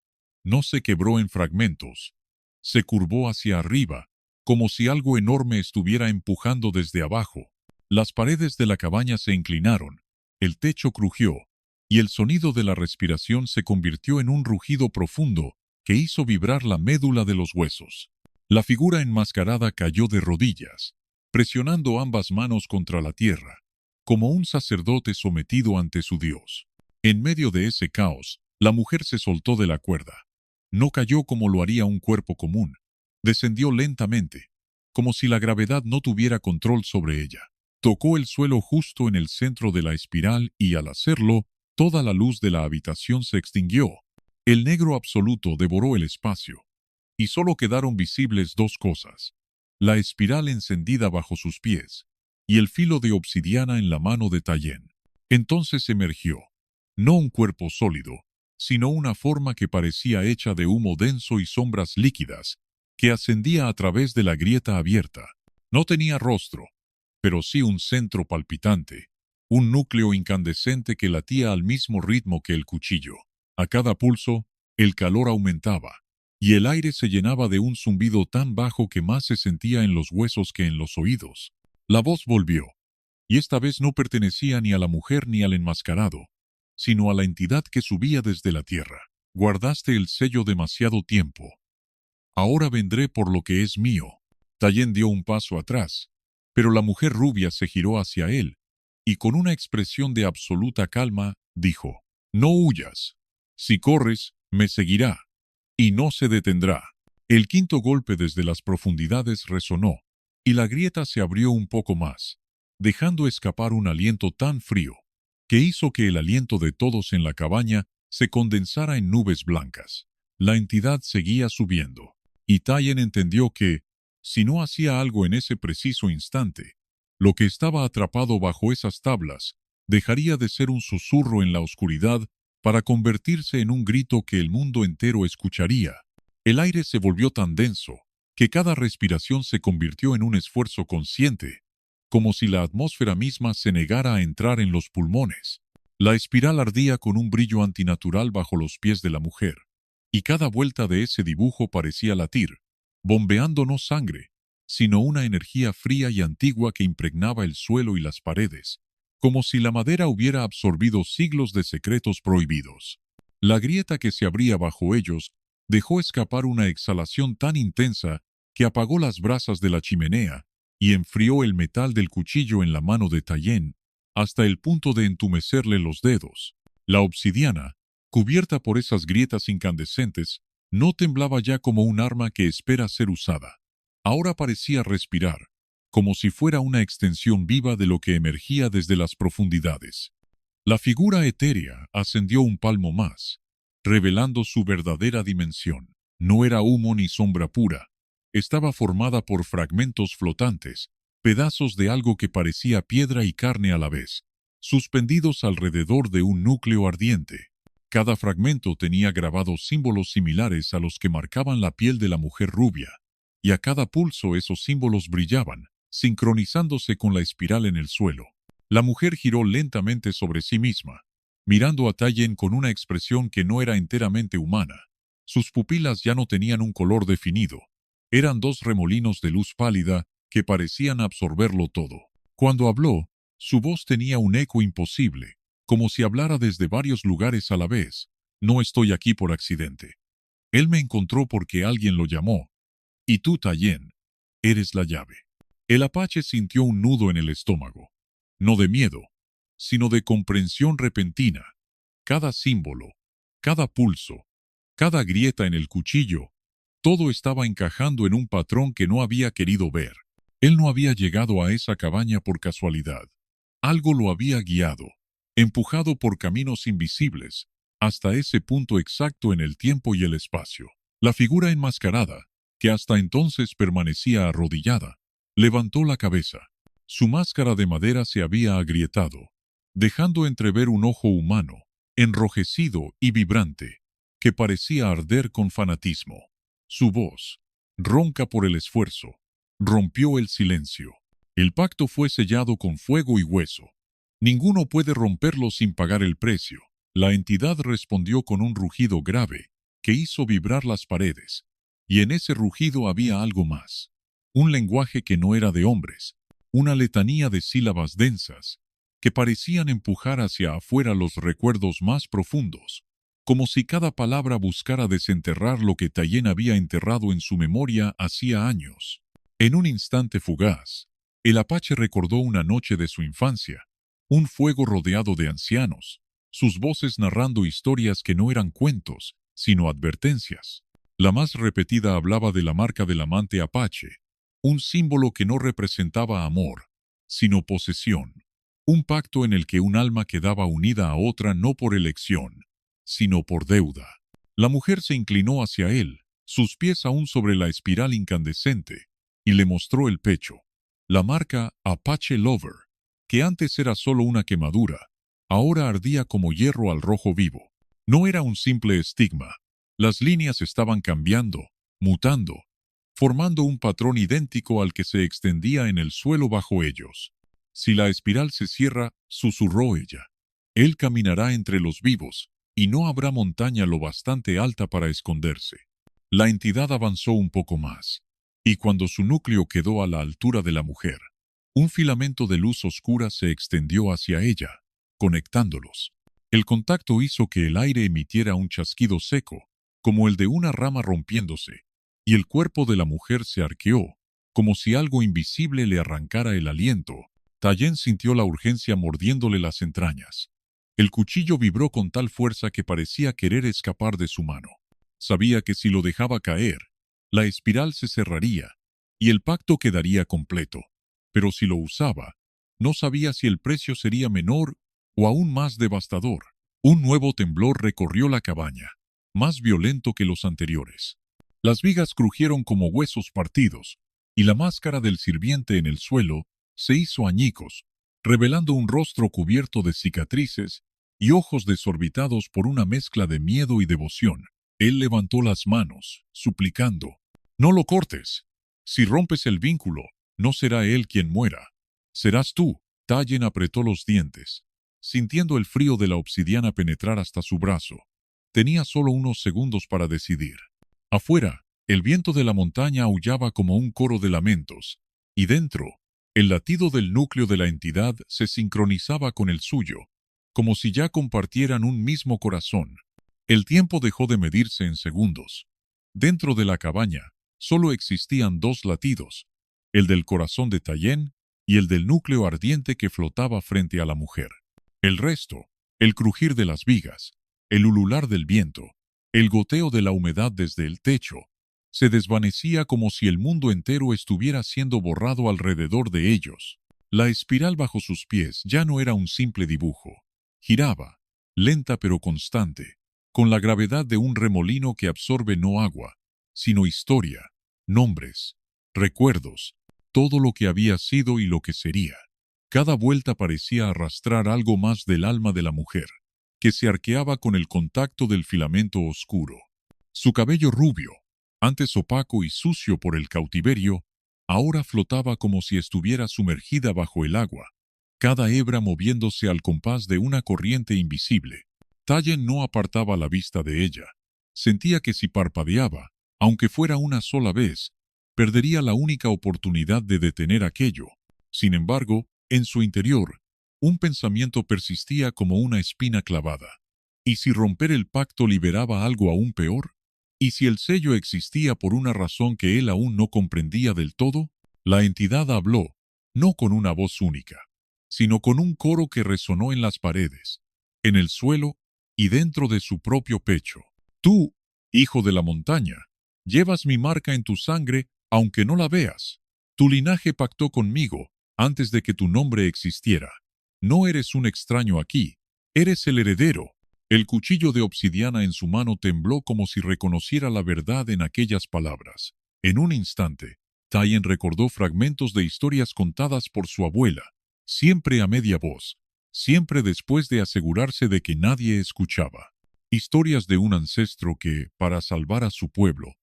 Speaker 1: No se quebró en fragmentos, se curvó hacia arriba, como si algo enorme estuviera empujando desde abajo. Las paredes de la cabaña se inclinaron, el techo crujió, y el sonido de la respiración se convirtió en un rugido profundo que hizo vibrar la médula de los huesos. La figura enmascarada cayó de rodillas, presionando ambas manos contra la tierra, como un sacerdote sometido ante su Dios. En medio de ese caos, la mujer se soltó de la cuerda. No cayó como lo haría un cuerpo común. Descendió lentamente, como si la gravedad no tuviera control sobre ella. Tocó el suelo justo en el centro de la espiral y al hacerlo, toda la luz de la habitación se extinguió. El negro absoluto devoró el espacio, y solo quedaron visibles dos cosas: la espiral encendida bajo sus pies, y el filo de obsidiana en la mano de Tayen. Entonces emergió, no un cuerpo sólido, sino una forma que parecía hecha de humo denso y sombras líquidas, que ascendía a través de la grieta abierta. No tenía rostro, pero sí un centro palpitante, un núcleo incandescente que latía al mismo ritmo que el cuchillo. A cada pulso, el calor aumentaba, y el aire se llenaba de un zumbido tan bajo que más se sentía en los huesos que en los oídos. La voz volvió, y esta vez no pertenecía ni a la mujer ni al enmascarado, sino a la entidad que subía desde la tierra. Guardaste el sello demasiado tiempo. Ahora vendré por lo que es mío. Tayen dio un paso atrás, pero la mujer rubia se giró hacia él, y con una expresión de absoluta calma, dijo: No huyas. Si corres, me seguirá, y no se detendrá. El quinto golpe desde las profundidades resonó, y la grieta se abrió un poco más, dejando escapar un aliento tan frío, que hizo que el aliento de todos en la cabaña se condensara en nubes blancas. La entidad seguía subiendo, y Tayen entendió que, si no hacía algo en ese preciso instante, lo que estaba atrapado bajo esas tablas dejaría de ser un susurro en la oscuridad para convertirse en un grito que el mundo entero escucharía. El aire se volvió tan denso que cada respiración se convirtió en un esfuerzo consciente, como si la atmósfera misma se negara a entrar en los pulmones. La espiral ardía con un brillo antinatural bajo los pies de la mujer, y cada vuelta de ese dibujo parecía latir, bombeando no sangre, sino una energía fría y antigua que impregnaba el suelo y las paredes, como si la madera hubiera absorbido siglos de secretos prohibidos. La grieta que se abría bajo ellos dejó escapar una exhalación tan intensa que apagó las brasas de la chimenea y enfrió el metal del cuchillo en la mano de Tayen hasta el punto de entumecerle los dedos. La obsidiana, cubierta por esas grietas incandescentes, no temblaba ya como un arma que espera ser usada. Ahora parecía respirar, como si fuera una extensión viva de lo que emergía desde las profundidades. La figura etérea ascendió un palmo más, revelando su verdadera dimensión. No era humo ni sombra pura. Estaba formada por fragmentos flotantes, pedazos de algo que parecía piedra y carne a la vez, suspendidos alrededor de un núcleo ardiente. Cada fragmento tenía grabados símbolos similares a los que marcaban la piel de la mujer rubia, y a cada pulso esos símbolos brillaban, sincronizándose con la espiral en el suelo. La mujer giró lentamente sobre sí misma, mirando a Tayen con una expresión que no era enteramente humana. Sus pupilas ya no tenían un color definido. Eran dos remolinos de luz pálida que parecían absorberlo todo. Cuando habló, su voz tenía un eco imposible, como si hablara desde varios lugares a la vez. No estoy aquí por accidente. Él me encontró porque alguien lo llamó. Y tú, Tayen, eres la llave. El apache sintió un nudo en el estómago. No de miedo, sino de comprensión repentina. Cada símbolo, cada pulso, Cada grieta en el cuchillo, todo estaba encajando en un patrón que no había querido ver. Él no había llegado a esa cabaña por casualidad. Algo lo había guiado, empujado por caminos invisibles, hasta ese punto exacto en el tiempo y el espacio. La figura enmascarada, que hasta entonces permanecía arrodillada, levantó la cabeza. Su máscara de madera se había agrietado, dejando entrever un ojo humano, enrojecido y vibrante, que parecía arder con fanatismo. Su voz, ronca por el esfuerzo, rompió el silencio. El pacto fue sellado con fuego y hueso. Ninguno puede romperlo sin pagar el precio. La entidad respondió con un rugido grave que hizo vibrar las paredes, y en ese rugido había algo más. Un lenguaje que no era de hombres, una letanía de sílabas densas que parecían empujar hacia afuera los recuerdos más profundos, como si cada palabra buscara desenterrar lo que Tayen había enterrado en su memoria hacía años. En un instante fugaz, el apache recordó una noche de su infancia, un fuego rodeado de ancianos, sus voces narrando historias que no eran cuentos, sino advertencias. La más repetida hablaba de la marca del amante apache, un símbolo que no representaba amor, sino posesión, un pacto en el que un alma quedaba unida a otra no por elección, sino por deuda. La mujer se inclinó hacia él, sus pies aún sobre la espiral incandescente, y le mostró el pecho. La marca Apache Lover, que antes era solo una quemadura, ahora ardía como hierro al rojo vivo. No era un simple estigma. Las líneas estaban cambiando, mutando, formando un patrón idéntico al que se extendía en el suelo bajo ellos. Si la espiral se cierra, susurró ella, él caminará entre los vivos, y no habrá montaña lo bastante alta para esconderse. La entidad avanzó un poco más, y cuando su núcleo quedó a la altura de la mujer, un filamento de luz oscura se extendió hacia ella, conectándolos. El contacto hizo que el aire emitiera un chasquido seco, como el de una rama rompiéndose, y el cuerpo de la mujer se arqueó, como si algo invisible le arrancara el aliento. Tayen sintió la urgencia mordiéndole las entrañas. El cuchillo vibró con tal fuerza que parecía querer escapar de su mano. Sabía que si lo dejaba caer, la espiral se cerraría, y el pacto quedaría completo. Pero si lo usaba, no sabía si el precio sería menor o aún más devastador. Un nuevo temblor recorrió la cabaña, más violento que los anteriores. Las vigas crujieron como huesos partidos, y la máscara del sirviente en el suelo se hizo añicos, revelando un rostro cubierto de cicatrices y ojos desorbitados por una mezcla de miedo y devoción. Él levantó las manos, suplicando, «No lo cortes. Si rompes el vínculo, no será él quien muera. Serás tú». Tayen apretó los dientes, sintiendo el frío de la obsidiana penetrar hasta su brazo. Tenía solo unos segundos para decidir. Afuera, el viento de la montaña aullaba como un coro de lamentos, y dentro, el latido del núcleo de la entidad se sincronizaba con el suyo, como si ya compartieran un mismo corazón. El tiempo dejó de medirse en segundos. Dentro de la cabaña, solo existían dos latidos, el del corazón de Tayen y el del núcleo ardiente que flotaba frente a la mujer. El resto, el crujir de las vigas, el ulular del viento, el goteo de la humedad desde el techo, se desvanecía como si el mundo entero estuviera siendo borrado alrededor de ellos. La espiral bajo sus pies ya no era un simple dibujo. Giraba, lenta pero constante, con la gravedad de un remolino que absorbe no agua, sino historia, nombres, recuerdos, todo lo que había sido y lo que sería. Cada vuelta parecía arrastrar algo más del alma de la mujer, que se arqueaba con el contacto del filamento oscuro. Su cabello rubio, antes opaco y sucio por el cautiverio, ahora flotaba como si estuviera sumergida bajo el agua, cada hebra moviéndose al compás de una corriente invisible. Tayen no apartaba la vista de ella. Sentía que si parpadeaba, aunque fuera una sola vez, perdería la única oportunidad de detener aquello. Sin embargo, en su interior, un pensamiento persistía como una espina clavada. ¿Y si romper el pacto liberaba algo aún peor? ¿Y si el sello existía por una razón que él aún no comprendía del todo? La entidad habló, no con una voz única, sino con un coro que resonó en las paredes, en el suelo y dentro de su propio pecho. Tú, Hijo de la montaña, llevas mi marca en tu sangre, aunque no la veas. Tu linaje pactó conmigo antes de que tu nombre existiera. No eres un extraño aquí, eres el heredero. El cuchillo de obsidiana en su mano tembló como si reconociera la verdad en aquellas palabras. En un instante, Tyen recordó fragmentos de historias contadas por su abuela, siempre a media voz, siempre después de asegurarse de que nadie escuchaba. Historias de un ancestro que, para salvar a su pueblo,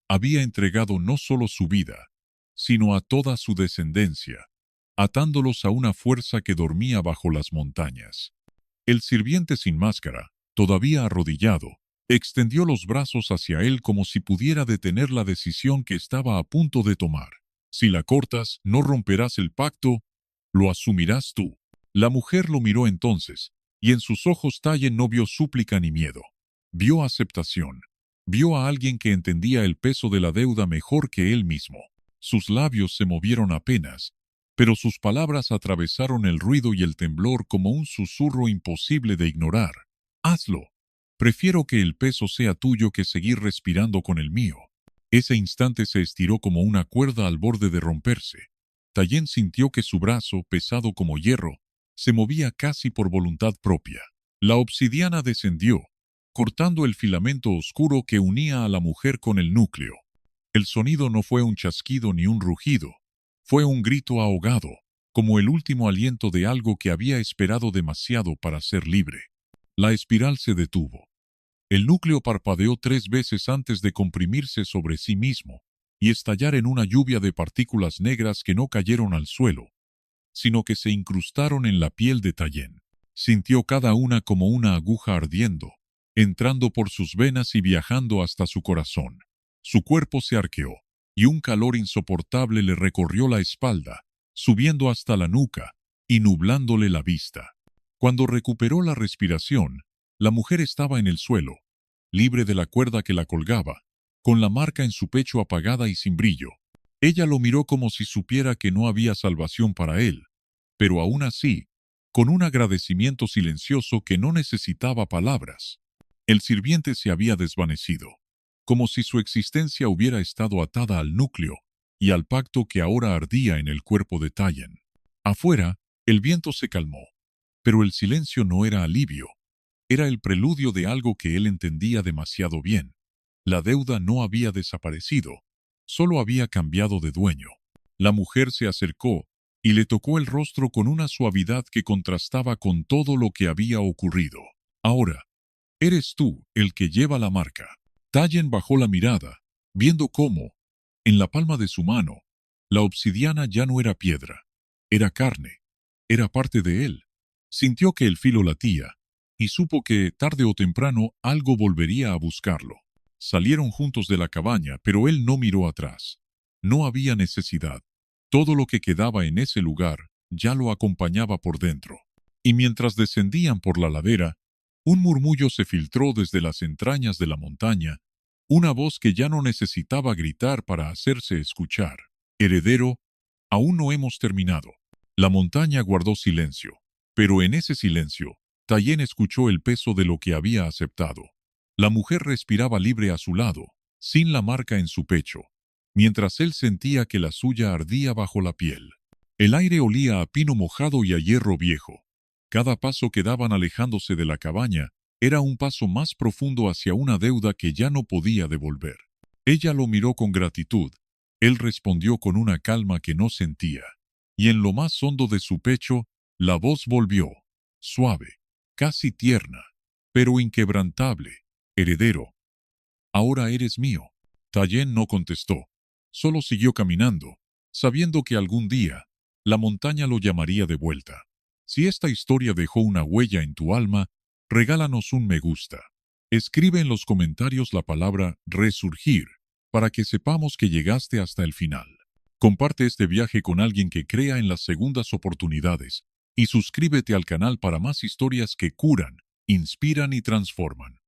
Speaker 1: había entregado no solo su vida, sino a toda su descendencia, atándolos a una fuerza que dormía bajo las montañas. El sirviente sin máscara, todavía arrodillado, extendió los brazos hacia él como si pudiera detener la decisión que estaba a punto de tomar. Si la cortas, no romperás el pacto, lo asumirás tú. La mujer lo miró entonces, y en sus ojos Tyen no vio súplica ni miedo. Vio aceptación. Vio a alguien que entendía el peso de la deuda mejor que él mismo. Sus labios se movieron apenas, pero sus palabras atravesaron el ruido y el temblor como un susurro imposible de ignorar. Hazlo. Prefiero que el peso sea tuyo que seguir respirando con el mío. Ese instante se estiró como una cuerda al borde de romperse. Tyen sintió que su brazo, pesado como hierro, se movía casi por voluntad propia. La obsidiana descendió, cortando el filamento oscuro que unía a la mujer con el núcleo. El sonido no fue un chasquido ni un rugido, fue un grito ahogado, como el último aliento de algo que había esperado demasiado para ser libre. La espiral se detuvo. El núcleo parpadeó 3 veces antes de comprimirse sobre sí mismo y estallar en una lluvia de partículas negras que no cayeron al suelo, sino que se incrustaron en la piel de Tyen. Sintió cada una como una aguja ardiendo, entrando por sus venas y viajando hasta su corazón. Su cuerpo se arqueó, y un calor insoportable le recorrió la espalda, subiendo hasta la nuca y nublándole la vista. Cuando recuperó la respiración, la mujer estaba en el suelo, libre de la cuerda que la colgaba, con la marca en su pecho apagada y sin brillo. Ella lo miró como si supiera que no había salvación para él, pero aún así, con un agradecimiento silencioso que no necesitaba palabras. El sirviente se había desvanecido, como si su existencia hubiera estado atada al núcleo y al pacto que ahora ardía en el cuerpo de Tyen. Afuera, el viento se calmó, pero el silencio no era alivio, era el preludio de algo que él entendía demasiado bien. La deuda no había desaparecido, solo había cambiado de dueño. La mujer se acercó y le tocó el rostro con una suavidad que contrastaba con todo lo que había ocurrido. Ahora, eres tú el que lleva la marca. Tyen bajó la mirada, viendo cómo, en la palma de su mano, la obsidiana ya no era piedra, era carne, era parte de él. Sintió que el filo latía, y supo que, tarde o temprano, algo volvería a buscarlo. Salieron juntos de la cabaña, pero él no miró atrás. No había necesidad. Todo lo que quedaba en ese lugar ya lo acompañaba por dentro. Y mientras descendían por la ladera, un murmullo se filtró desde las entrañas de la montaña, una voz que ya no necesitaba gritar para hacerse escuchar. Heredero, aún no hemos terminado. La montaña guardó silencio, pero en ese silencio, Tyen escuchó el peso de lo que había aceptado. La mujer respiraba libre a su lado, sin la marca en su pecho, mientras él sentía que la suya ardía bajo la piel. El aire olía a pino mojado y a hierro viejo. Cada paso que daban alejándose de la cabaña era un paso más profundo hacia una deuda que ya no podía devolver. Ella lo miró con gratitud. Él respondió con una calma que no sentía. Y en lo más hondo de su pecho, la voz volvió, suave, casi tierna, pero inquebrantable. Heredero, ahora eres mío. Tyen no contestó. Solo siguió caminando, sabiendo que algún día, la montaña lo llamaría de vuelta. Si esta historia dejó una huella en tu alma, regálanos un me gusta. Escribe en los comentarios la palabra resurgir, para que sepamos que llegaste hasta el final. Comparte este viaje con alguien que crea en las segundas oportunidades y suscríbete al canal para más historias que curan, inspiran y transforman.